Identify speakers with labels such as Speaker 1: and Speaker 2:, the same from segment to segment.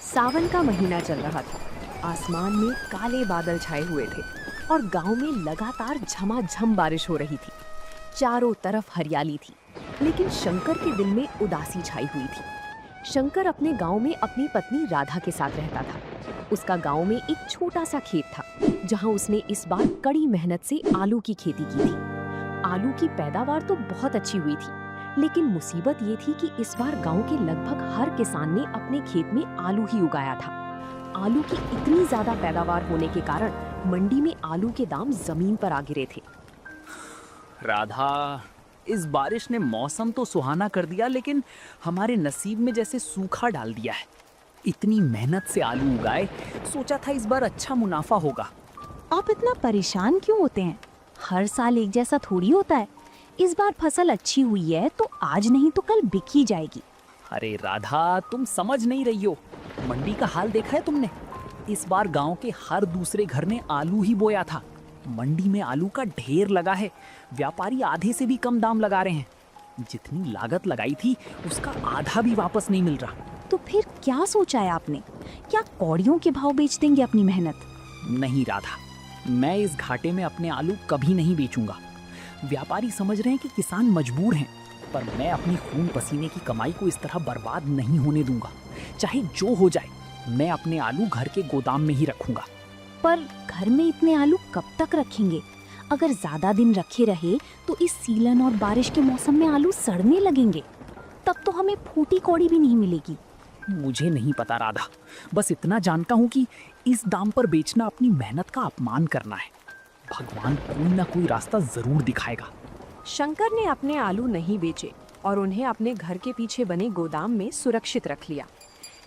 Speaker 1: सावन का महीना चल रहा था। आसमान में काले बादल छाए हुए थे और गांव में लगातार झमाझम बारिश हो रही थी। चारों तरफ हरियाली थी, लेकिन शंकर के दिल में उदासी छाई हुई थी। शंकर अपने गांव में अपनी पत्नी राधा के साथ रहता था। उसका गांव में एक छोटा सा खेत था, जहां उसने इस बार कड़ी मेहनत से आलू की खेती की थी। आलू की पैदावार तो बहुत अच्छी हुई थी, लेकिन मुसीबत ये थी कि इस बार गांव के लगभग हर किसान ने अपने खेत में आलू ही उगाया था। आलू की इतनी ज्यादा पैदावार होने के कारण मंडी में आलू के दाम जमीन पर आ गिरे थे।
Speaker 2: राधा, इस बारिश ने मौसम तो सुहाना कर दिया, लेकिन हमारे नसीब में जैसे सूखा डाल दिया है। इतनी मेहनत से आलू उगाए, सोचा था इस बार अच्छा मुनाफा होगा।
Speaker 3: आप इतना परेशान क्यों होते हैं? हर साल एक जैसा थोड़ी होता है। इस बार फसल अच्छी हुई है तो आज नहीं तो कल बिक ही जाएगी।
Speaker 2: अरे राधा, तुम समझ नहीं रही हो। मंडी का हाल देखा है तुमने? इस बार गांव के हर दूसरे घर ने आलू ही बोया था। मंडी में आलू का ढेर लगा है। व्यापारी आधे से भी कम दाम लगा रहे हैं। जितनी लागत लगाई थी उसका आधा भी वापस नहीं मिल रहा।
Speaker 3: तो फिर क्या सोचा है आपने? क्या कौड़ियों के भाव बेच देंगे अपनी मेहनत?
Speaker 2: नहीं राधा, मैं इस घाटे में अपने आलू कभी नहीं बेचूंगा। व्यापारी समझ रहे हैं कि किसान मजबूर हैं, पर मैं अपनी खून पसीने की कमाई को इस तरह बर्बाद नहीं होने दूंगा। चाहे जो हो जाए, मैं अपने आलू घर के गोदाम में ही रखूंगा।
Speaker 3: पर घर में इतने आलू कब तक रखेंगे? अगर ज्यादा दिन रखे रहे तो इस सीलन और बारिश के मौसम में आलू सड़ने लगेंगे। तब तो हमें फूटी कौड़ी भी नहीं मिलेगी।
Speaker 2: मुझे नहीं पता राधा, बस इतना जानता हूँ कि इस दाम पर बेचना अपनी मेहनत का अपमान करना है। भगवान कोई ना कोई रास्ता जरूर दिखाएगा।
Speaker 1: शंकर ने अपने आलू नहीं बेचे और उन्हें अपने घर के पीछे बने गोदाम में सुरक्षित रख लिया।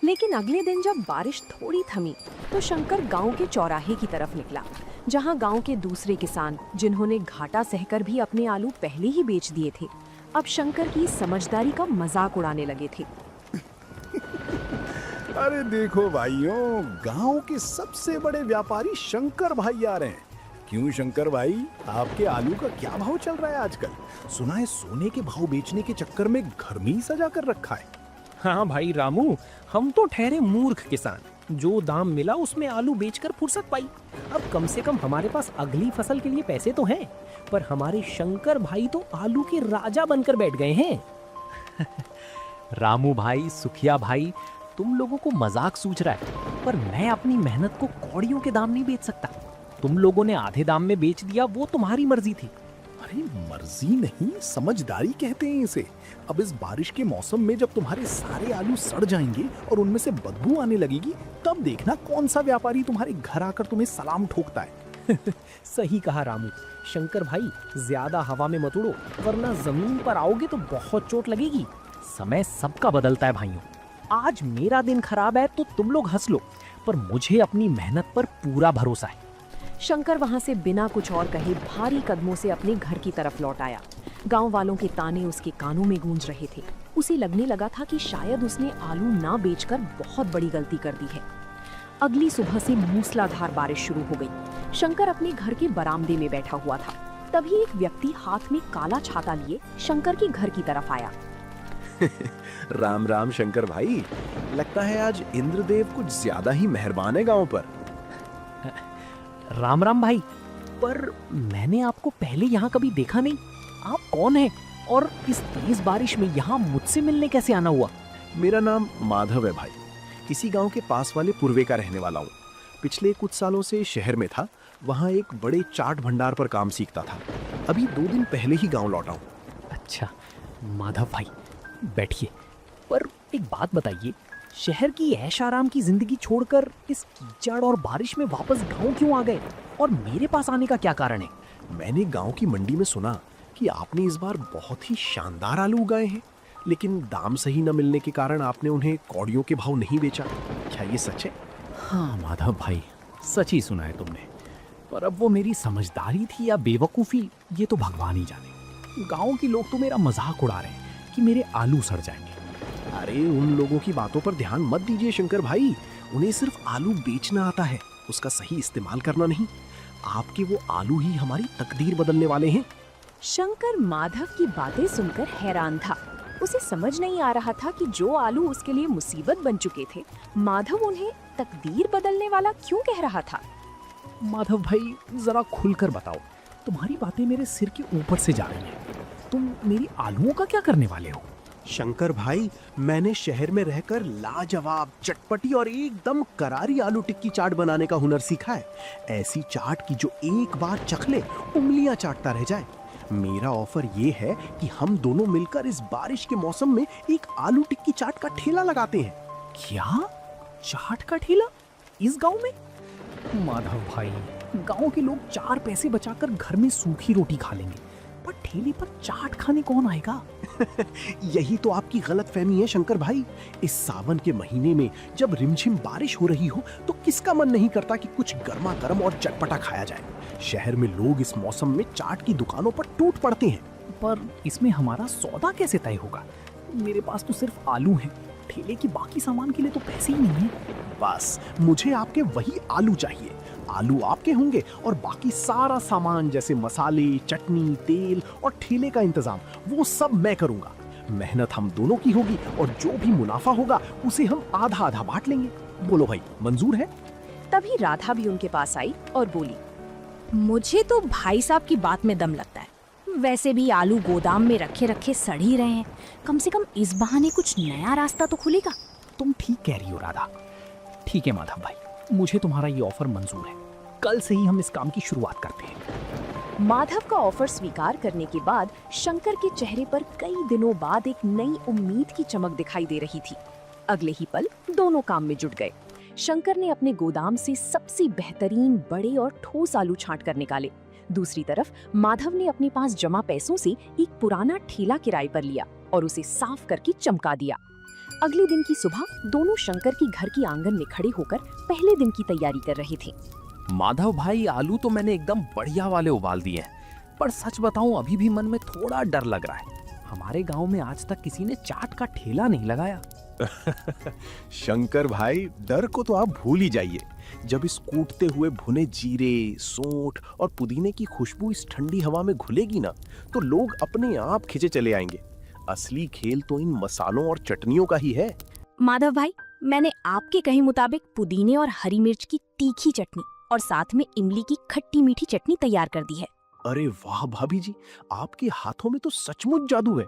Speaker 1: लेकिन अगले दिन जब बारिश थोड़ी थमी तो शंकर गांव के चौराहे की तरफ निकला, जहां गांव के दूसरे किसान, जिन्होंने घाटा सहकर भी अपने आलू पहले ही बेच दिए थे, अब शंकर की समझदारी का मजाक उड़ाने लगे थे।
Speaker 4: अरे देखो भाइयों, गांव के सबसे बड़े व्यापारी शंकर भाई आ रहे हैं। क्यों शंकर भाई, आपके आलू का क्या भाव चल रहा है आजकल? सुना है सोने के भाव बेचने के चक्कर में घर में ही सजा कर रखा है।
Speaker 5: हाँ भाई रामू, हम तो ठहरे मूर्ख किसान। जो दाम मिला उसमें आलू बेचकर फुर्सत पाई। अब कम से कम हमारे पास अगली फसल के लिए पैसे तो हैं। पर हमारे शंकर भाई तो आलू के राजा बनकर बैठ गए हैं।
Speaker 6: रामू भाई, सुखिया भाई, तुम लोगों को मजाक सूझ रहा है, पर मैं अपनी मेहनत को कौड़ियों के दाम नहीं बेच सकता। तुम लोगों ने आधे दाम में बेच दिया, वो तुम्हारी मर्जी थी।
Speaker 4: अरे मर्जी नहीं, समझदारी कहते हैं इसे। अब इस बारिश के मौसम में जब तुम्हारे सारे आलू सड़ जाएंगे और उनमें से बदबू आने लगेगी, तब देखना कौन सा व्यापारी तुम्हारे घर आकर तुम्हें सलाम ठोकता है।
Speaker 5: सही कहा रामू। शंकर भाई, ज्यादा हवा में मत उड़ो, वरना जमीन पर आओगे तो बहुत चोट लगेगी।
Speaker 6: समय सबका बदलता है भाइयों। आज मेरा दिन खराब है तो तुम लोग हंस लो, पर मुझे अपनी मेहनत पर पूरा भरोसा है।
Speaker 1: शंकर वहां से बिना कुछ और कहे भारी कदमों से अपने घर की तरफ लौट आया। गांव वालों के ताने उसके कानों में गूंज रहे थे। उसे लगने लगा था कि शायद उसने आलू ना बेचकर बहुत बड़ी गलती कर दी है। अगली सुबह से मूसलाधार बारिश शुरू हो गई। शंकर अपने घर के बरामदे में बैठा हुआ था। तभी एक व्यक्ति हाथ में काला छाता लिए शंकर के घर की तरफ आया।
Speaker 4: राम राम शंकर भाई, लगता है आज इंद्रदेव कुछ ज्यादा ही मेहरबान है गांव पर।
Speaker 6: राम राम भाई, पर मैंने आपको पहले यहाँ कभी देखा नहीं। आप कौन हैं और इस तेज बारिश में यहाँ मुझसे मिलने कैसे आना हुआ?
Speaker 4: मेरा नाम माधव है भाई, इसी गांव के पास वाले पूर्वे का रहने वाला हूँ। पिछले कुछ सालों से शहर में था, वहाँ एक बड़े चाट भंडार पर काम सीखता था। अभी 2 दिन पहले ही गांव लौटा हूँ।
Speaker 6: अच्छा माधव भाई, बैठिए। पर एक बात बताइए, शहर की ऐश आराम की जिंदगी छोड़कर इस कीचड़ और बारिश में वापस गांव क्यों आ गए, और मेरे पास आने का क्या कारण है?
Speaker 4: मैंने गांव की मंडी में सुना कि आपने इस बार बहुत ही शानदार आलू उगाए हैं, लेकिन दाम सही न मिलने के कारण आपने उन्हें कौड़ियों के भाव नहीं बेचा। क्या ये सच है?
Speaker 6: हाँ माधव भाई, सच ही सुना है तुमने। पर अब वो मेरी समझदारी थी या बेवकूफ़ी, ये तो भगवान ही जाने। गांव के लोग तो मेरा मजाक उड़ा रहे हैं कि मेरे आलू सड़ जाएंगे।
Speaker 4: अरे उन लोगों की बातों पर ध्यान मत दीजिए शंकर भाई। उन्हें सिर्फ आलू बेचना आता है, उसका सही इस्तेमाल करना नहीं। आपके वो आलू ही हमारी तकदीर बदलने वाले हैं।
Speaker 1: शंकर माधव की बातें सुनकर हैरान था। उसे समझ नहीं आ रहा था कि जो आलू उसके लिए मुसीबत बन चुके थे, माधव उन्हें तकदीर बदलने वाला क्यों कह रहा था।
Speaker 6: माधव भाई जरा खुलकर बताओ, तुम्हारी बातें मेरे सिर के ऊपर से जा रही हैं। तुम मेरी आलूओं का क्या करने वाले हो?
Speaker 7: शंकर भाई, मैंने शहर में रहकर लाजवाब, चटपटी और एकदम करारी आलू टिक्की चाट बनाने का हुनर सीखा है। ऐसी चाट की जो एक बार चख ले उंगलियां चाटता रह जाए। मेरा ऑफर ये है कि हम दोनों मिलकर इस बारिश के मौसम में एक आलू टिक्की चाट का ठेला लगाते हैं।
Speaker 6: क्या? चाट का ठेला इस गांव में? माधव भाई, गांव के लोग 4 पैसे बचाकर घर में सूखी रोटी खा लेंगे, पर ठेले पर चाट खाने कौन आएगा?
Speaker 7: यही तो आपकी गलतफहमी है शंकर भाई। इस सावन के महीने में जब रिमझिम बारिश हो रही हो तो किसका मन नहीं करता कि कुछ गर्मा गर्म और चटपटा खाया जाए। शहर में लोग इस मौसम में चाट की दुकानों पर टूट पड़ते हैं।
Speaker 6: पर इसमें हमारा सौदा कैसे तय होगा? मेरे पास तो सिर्फ आलू हैं, ठेले की बाकी सामान के लिए तो पैसे ही नहीं है।
Speaker 7: बस मुझे आपके वही आलू चाहिए। आलू आपके होंगे और बाकी सारा सामान जैसे मसाले, चटनी, तेल और ठेले का इंतजाम वो सब मैं करूंगा। मेहनत हम दोनों की होगी और जो भी मुनाफा होगा उसे हम आधा आधा बांट लेंगे। बोलो भाई, मंजूर है?
Speaker 1: तभी राधा भी उनके पास आई और बोली,
Speaker 3: मुझे तो भाई साहब की बात में दम लगता है। वैसे भी आलू गोदाम में रखे रखे सड़ ही रहे हैं, कम से कम इस बहाने कुछ नया रास्ता तो खुलेगा।
Speaker 6: तुम ठीक कह रही हो राधा। ठीक है माधव भाई, मुझे तुम्हारा ये ऑफर मंजूर है। कल से ही हम इस काम की शुरुआत करते हैं।
Speaker 1: माधव का ऑफर स्वीकार करने के बाद शंकर के चेहरे पर कई दिनों बाद एक नई उम्मीद की चमक दिखाई दे रही थी। अगले ही पल दोनों काम में जुट गए। शंकर ने अपने गोदाम से सबसे बेहतरीन बड़े और ठोस आलू छांट कर निकाले। दूसरी तरफ माधव ने अपने पास जमा पैसों से एक पुराना ठेला किराए पर लिया और उसे साफ करके चमका दिया। अगले दिन की सुबह दोनों शंकर की घर की आंगन में खड़े होकर पहले दिन की तैयारी कर रहे थे।
Speaker 8: माधव भाई, आलू तो मैंने एकदम बढ़िया वाले उबाल दिए हैं, पर सच बताऊं अभी भी मन में थोड़ा डर लग रहा है। हमारे गांव में आज तक किसी ने चाट का ठेला नहीं लगाया।
Speaker 7: शंकर भाई, डर को तो आप भूल ही जाइए। जब इस कूटते हुए भुने जीरे, सोंठ और पुदीने की खुशबू इस ठंडी हवा में घुलेगी ना, तो लोग अपने आप खिंचे चले आएंगे। असली खेल तो इन मसालों और चटनियों का ही है।
Speaker 3: माधव भाई, मैंने आपके कहे मुताबिक पुदीने और हरी मिर्च की तीखी चटनी और साथ में इमली की खट्टी मीठी चटनी तैयार कर दी है।
Speaker 7: अरे वाह भाभी जी, आपके हाथों में तो सचमुच जादू है।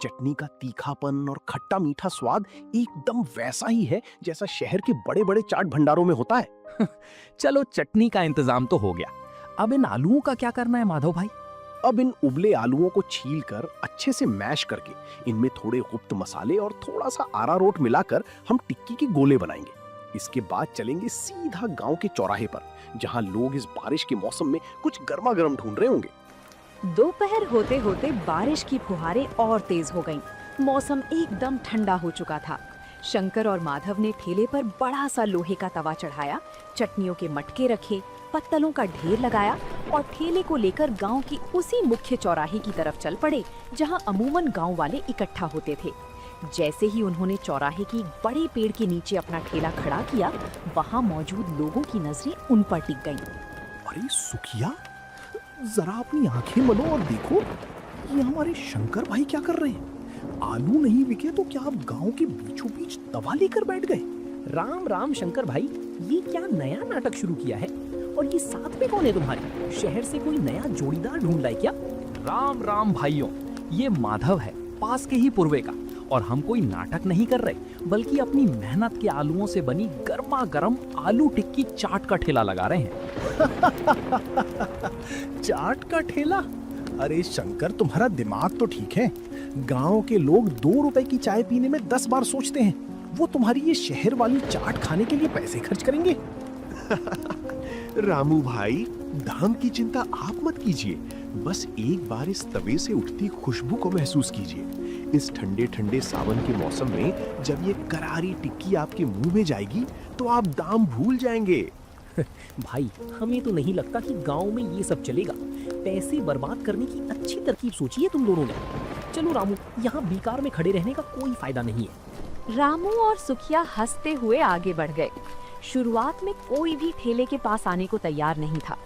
Speaker 7: चटनी का तीखापन और खट्टा मीठा स्वाद एकदम वैसा ही है जैसा शहर के बड़े बड़े चाट भंडारों में होता है।
Speaker 8: चलो, चटनी का इंतजाम तो हो गया। अब इन आलूओं का क्या करना है माधव भाई?
Speaker 7: अब इन उबले आलूओं को छीलकर अच्छे से मैश करके इनमें थोड़े गुप्त मसाले और थोड़ा सा अरारोट मिलाकर हम टिक्की के गोले बनाएंगे। इसके बाद चलेंगे सीधा गांव के चौराहे पर, जहां लोग इस बारिश के मौसम में कुछ गर्मा गर्म ढूंढ रहे होंगे।
Speaker 1: दोपहर होते होते बारिश की फुहारें और तेज हो गईं। मौसम एकदम ठंडा हो चुका था। शंकर और माधव ने ठेले पर बड़ा सा लोहे का तवा चढ़ाया, चटनियों के मटके रखे, पत्तलों का ढेर लगाया और ठेले को लेकर गांव की उसी मुख्य चौराहे की तरफ चल पड़े जहां अमूमन गांव वाले इकट्ठा होते थे। जैसे ही उन्होंने चौराहे की एक बड़े पेड़ के नीचे अपना ठेला खड़ा किया, वहां मौजूद लोगों की नजरें उन पर टिक गईं।
Speaker 4: अरे सुखिया, जरा अपनी आंखें मलो और देखो, ये हमारे शंकर भाई क्या कर रहे हैं? आलू नहीं बिके तो क्या आप गांव के बीचों बीच तवा लेकर बैठ गए?
Speaker 6: राम राम शंकर भाई, ये क्या नया नाटक शुरू किया है? और ये साथ में कौन है तुम्हारे? शहर से कोई नया जोड़ीदार ढूंढ लाए क्या?
Speaker 8: राम राम भाइयों, ये माधव है, पास के ही पूर्वे का। और हम कोई नाटक नहीं कर रहे, बल्कि अपनी मेहनत के आलूओं से बनी गर्मा गर्म आलू टिक्की चाट का ठेला लगा रहे हैं।
Speaker 4: चाट का ठेला? अरे शंकर, तुम्हारा दिमाग तो ठीक है। गांव के लोग 2 रुपए की चाय पीने में 10 बार सोचते हैं, वो तुम्हारी ये शहर वाली चाट खाने के लिए पैसे खर्च करेंगे।
Speaker 7: रामू भाई, दाम की चिंता आप मत कीजिए, बस एक बार इस तवे से उठती खुशबू को महसूस कीजिए। इस ठंडे ठंडे सावन के मौसम में जब ये करारी टिक्की आपके मुंह में जाएगी तो आप दाम भूल जाएंगे।
Speaker 6: भाई, हमें तो नहीं लगता कि गांव में ये सब चलेगा। पैसे बर्बाद करने की अच्छी तरकीब सोची है तुम दोनों ने। चलो रामू, यहाँ बेकार में खड़े रहने का कोई फायदा नहीं है।
Speaker 1: रामू और सुखिया हंसते हुए आगे बढ़ गए। शुरुआत में कोई भी ठेले के पास आने को तैयार नहीं था।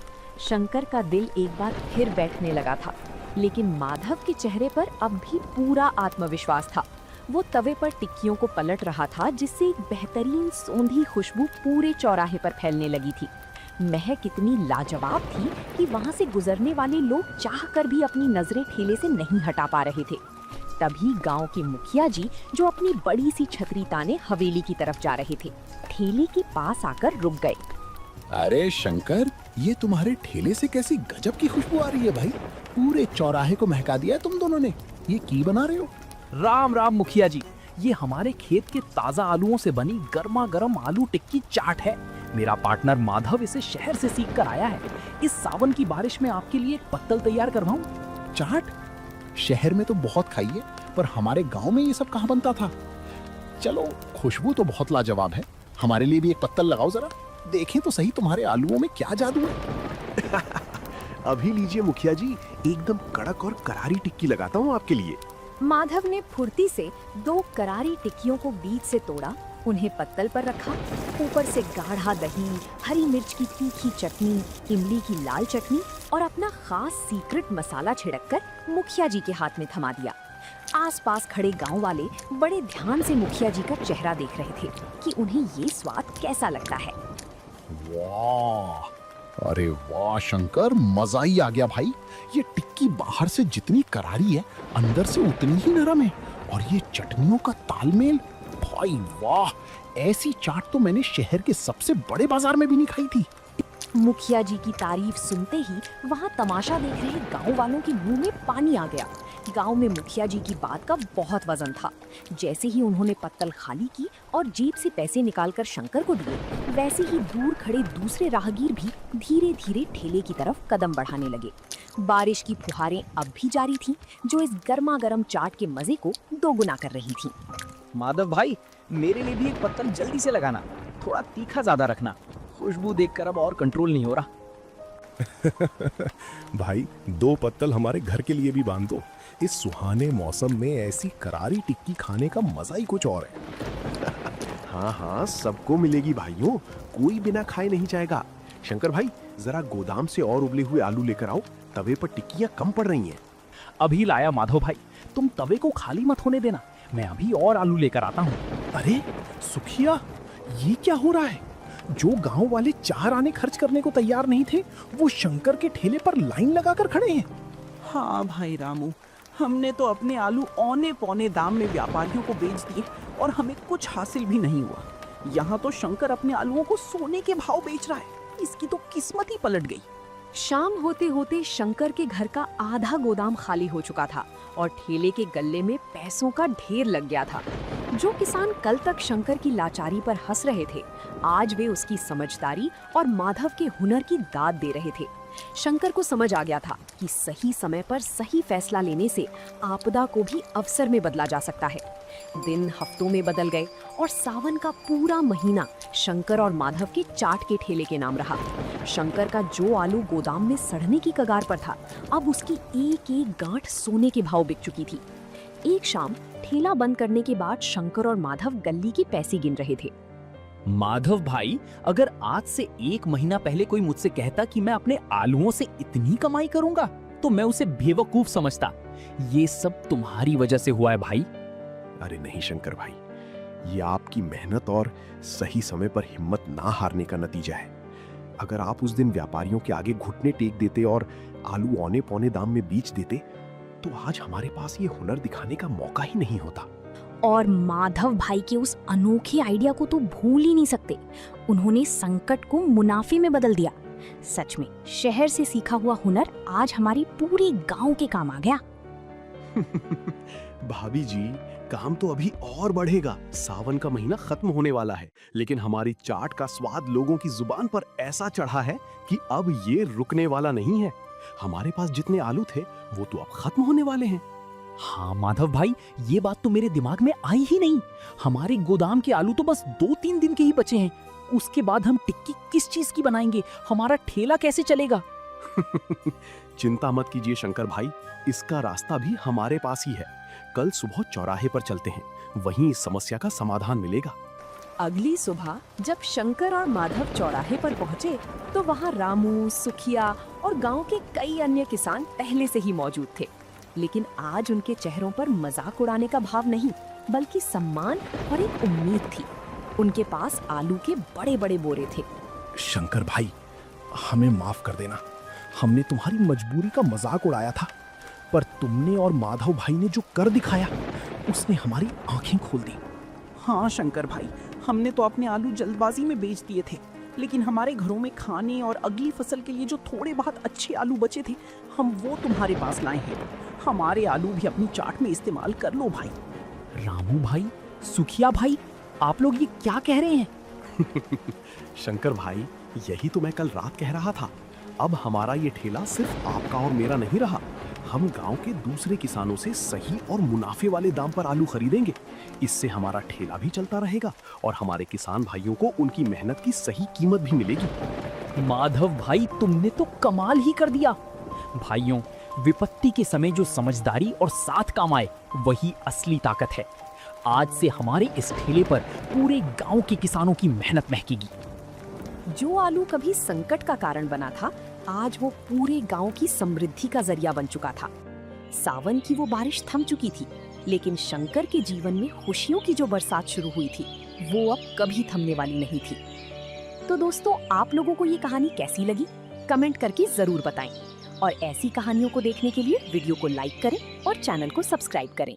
Speaker 1: शंकर का दिल एक बार फिर बैठने लगा था। लेकिन माधव के चेहरे पर अब भी पूरा आत्मविश्वास था। वो तवे पर टिक्कियों को पलट रहा था, जिससे एक बेहतरीन सौंधी खुशबू पूरे चौराहे पर फैलने लगी थी। महक इतनी लाजवाब थी कि वहां से गुजरने वाले लोग चाहकर भी अपनी नजरें ठेले से नहीं हटा पा रहे थे। तभी गांव के मुखिया जी, जो अपनी बड़ी सी छतरी ताने हवेली की तरफ जा रहे थे, ठेले के पास आकर रुक गए।
Speaker 4: अरे शंकर, ये तुम्हारे ठेले से कैसी गजब की खुशबू आ रही है भाई। पूरे चौराहे को महका दिया है तुम दोनों ने। ये की बना रहे हो?
Speaker 2: राम राम मुखिया जी, ये हमारे खेत के ताजा आलूओं से बनी गर्मा गर्म आलू टिक्की चाट है। मेरा पार्टनर माधव इसे शहर से सीख कर आया है। इस सावन की बारिश में आपके लिए एक पत्तल तैयार करवाऊं।
Speaker 4: चाट? शहर में तो बहुत खाई है, पर हमारे गांव में ये सब कहाँ बनता था। चलो, खुशबू तो बहुत लाजवाब है। हमारे लिए भी एक पत्तल लगाओ जरा, देखें तो सही तुम्हारे आलूओं में क्या जादू है।
Speaker 7: अभी लीजिए मुखिया जी, एकदम कड़क और करारी टिक्की लगाता हूँ आपके लिए।
Speaker 1: माधव ने फुर्ती से 2 करारी टिक्कियों को बीच से तोड़ा, उन्हें पत्तल पर रखा। ऊपर से गाढ़ा दही, हरी मिर्च की तीखी चटनी, इमली की लाल चटनी और अपना खास सीक्रेट मसाला छिड़ककर मुखिया जी के हाथ में थमा दिया। आसपास खड़े गांव वाले बड़े ध्यान से मुखिया जी का चेहरा देख रहे थे कि उन्हें ये स्वाद कैसा लगता है।
Speaker 4: वाह, अरे वाह शंकर, मजा ही आ गया भाई। ये टिक्की बाहर से जितनी करारी है, अंदर से उतनी ही नरम है। और ये चटनियों का तालमेल, भाई वाह, ऐसी चाट तो मैंने शहर के सबसे बड़े बाजार में भी नहीं खाई थी।
Speaker 1: मुखिया जी की तारीफ सुनते ही वहाँ तमाशा देख रहे गांव वालों के मुंह में पानी आ गया। गांव में मुखिया जी की बात का बहुत वजन था। जैसे ही उन्होंने पत्तल खाली की और जेब से पैसे निकालकर शंकर को दिए, वैसे ही दूर खड़े दूसरे राहगीर भी धीरे धीरे ठेले की तरफ कदम बढ़ाने लगे। बारिश की फुहारें अब भी जारी थीं, जो इस गर्मा गर्म चाट के मजे को दोगुना कर रही थीं।
Speaker 2: माधव भाई, मेरे लिए भी एक पत्तल जल्दी से लगाना। थोड़ा तीखा ज्यादा रखना। खुशबू देखकर अब और कंट्रोल नहीं हो रहा।
Speaker 4: भाई, 2 पत्तल हमारे घर के लिए भी बांध दो। इस सुहाने मौसम में ऐसी करारी टिक्की खाने का मजा ही कुछ और है।
Speaker 7: हाँ हाँ, सबको मिलेगी भाइयों, कोई बिना खाए नहीं जाएगा। शंकर भाई, जरा गोदाम से और उबले हुए आलू लेकर आओ, तवे पर टिक्कियां कम पड़ रही हैं।
Speaker 2: अभी लाया माधव भाई, तुम तवे को खाली मत होने देना। मैं अभी और आलू लेकर आता हूँ।
Speaker 4: अरे सुखिया, ये क्या हो रहा है? जो गांव वाले 4 आने खर्च करने को तैयार नहीं थे, वो शंकर के ठेले पर लाइन लगाकर खड़े हैं।
Speaker 9: हाँ भाई रामू, हमने तो अपने आलू औने पौने दाम में व्यापारियों को बेच दिए और हमें कुछ हासिल भी नहीं हुआ। यहाँ तो शंकर अपने आलूओं को सोने के भाव बेच रहा है। इसकी तो किस्मत ही पलट गई।
Speaker 1: शाम होते होते शंकर के घर का आधा गोदाम खाली हो चुका था और ठेले के गल्ले में पैसों का ढेर लग गया था। जो किसान कल तक शंकर की लाचारी पर हंस रहे थे, आज वे उसकी समझदारी और माधव के हुनर की दाद दे रहे थे। शंकर को समझ आ गया था कि सही समय पर सही फैसला लेने से आपदा को भी अवसर में बदला जा सकता है। दिन हफ्तों में बदल गए और सावन का पूरा महीना शंकर और माधव के चाट के ठेले के नाम रहा। शंकर का जो आलू गोदाम में सड़ने की कगार पर था, अब उसकी एक एक गांठ सोने के भाव बिक चुकी थी। एक शाम ठेला बंद करने के बाद शंकर और माधव गल्ली के पैसे गिन रहे थे।
Speaker 2: माधव भाई, अगर आज से 1 महीना पहले कोई मुझसे कहता कि मैं अपने आलूओं से इतनी कमाई करूंगा, तो मैं उसे बेवकूफ समझता। ये सब तुम्हारी वजह से हुआ है भाई।
Speaker 7: अरे नहीं शंकर भाई, ये आपकी मेहनत और सही समय पर हिम्मत ना हारने का नतीजा है। अगर आप उस दिन व्यापारियों के आगे घुटने टेक देते और आलू औने पौने दाम में बेच देते, तो आज हमारे पास ये हुनर दिखाने का मौका ही नहीं होता।
Speaker 3: और माधव भाई के उस अनोखे आइडिया को तो भूल ही नहीं सकते। उन्होंने संकट को मुनाफे में बदल दिया। सच में शहर से सीखा हुआ हुनर आज हमारी पूरी गांव के काम आ गया।
Speaker 7: भाभी जी, काम तो अभी और बढ़ेगा। सावन का महीना खत्म होने वाला है, लेकिन हमारी चाट का स्वाद लोगों की जुबान पर ऐसा चढ़ा है कि अब ये रुकने वाला नहीं है। हमारे पास जितने आलू थे, वो तो अब खत्म होने वाले हैं।
Speaker 2: हाँ माधव भाई, ये बात तो मेरे दिमाग में आई ही नहीं। हमारे गोदाम के आलू तो बस 2-3 दिन के ही बचे हैं। उसके बाद हम टिक्की किस चीज की बनाएंगे? हमारा ठेला कैसे चलेगा?
Speaker 7: चिंता मत कीजिए शंकर भाई, इसका रास्ता भी हमारे पास ही है। कल सुबह चौराहे पर चलते हैं, वहीं इस समस्या का समाधान मिलेगा।
Speaker 1: अगली सुबह जब शंकर और माधव चौराहे पर पहुंचे तो वहां रामू, सुखिया और गांव के कई अन्य किसान पहले से ही मौजूद थे। लेकिन आज उनके चेहरों पर मजाक उड़ाने का भाव नहीं, बल्कि सम्मान और एक उम्मीद थी। उनके पास आलू के बड़े बड़े बोरे थे।
Speaker 4: शंकर भाई, हमें माफ कर देना। हमने तुम्हारी मजबूरी का मजाक उड़ाया था, पर तुमने और माधव भाई ने जो कर दिखाया उसने हमारी आंखें खोल दी।
Speaker 9: हाँ शंकर भाई, हमने तो अपने आलू जल्दबाजी में बेच दिए थे, लेकिन हमारे घरों में खाने और अगली फसल के लिए जो थोड़े बहुत अच्छे आलू बचे थे, हम वो तुम्हारे पास लाए हैं। हमारे आलू भी अपनी चाट में इस्तेमाल कर लो भाई।
Speaker 6: रामू भाई, सुखिया भाई, आप लोग ये क्या कह रहे हैं?
Speaker 7: शंकर भाई, यही तो मैं कल रात कह रहा था। अब हमारा ये ठेला सिर्फ आपका और मेरा नहीं रहा। हम गांव के दूसरे किसानों से सही और मुनाफे वाले दाम पर आलू खरीदेंगे। इससे हमारा ठेला भी चलता रहेगा और हमारे किसान भाइयों को उनकी मेहनत की सही कीमत भी मिलेगी।
Speaker 6: माधव भाई, तुमने तो कमाल ही कर दिया। भाइयों, विपत्ति के समय जो समझदारी और साथ काम आए, वही असली ताकत है। आज से हमारे इस ठेले पर पूरे गांव के किसानों की मेहनत महकेगी।
Speaker 1: जो आलू कभी संकट का कारण बना था, आज वो पूरे गांव की समृद्धि का जरिया बन चुका था। सावन की वो बारिश थम चुकी थी, लेकिन शंकर के जीवन में खुशियों की जो बरसात शुरू हुई थी, वो अब कभी थमने वाली नहीं थी। तो दोस्तों, आप लोगों को ये कहानी कैसी लगी? कमेंट करके जरूर बताएं। और ऐसी कहानियों को देखने के लिए वीडियो को लाइक करें और चैनल को सब्सक्राइब करें।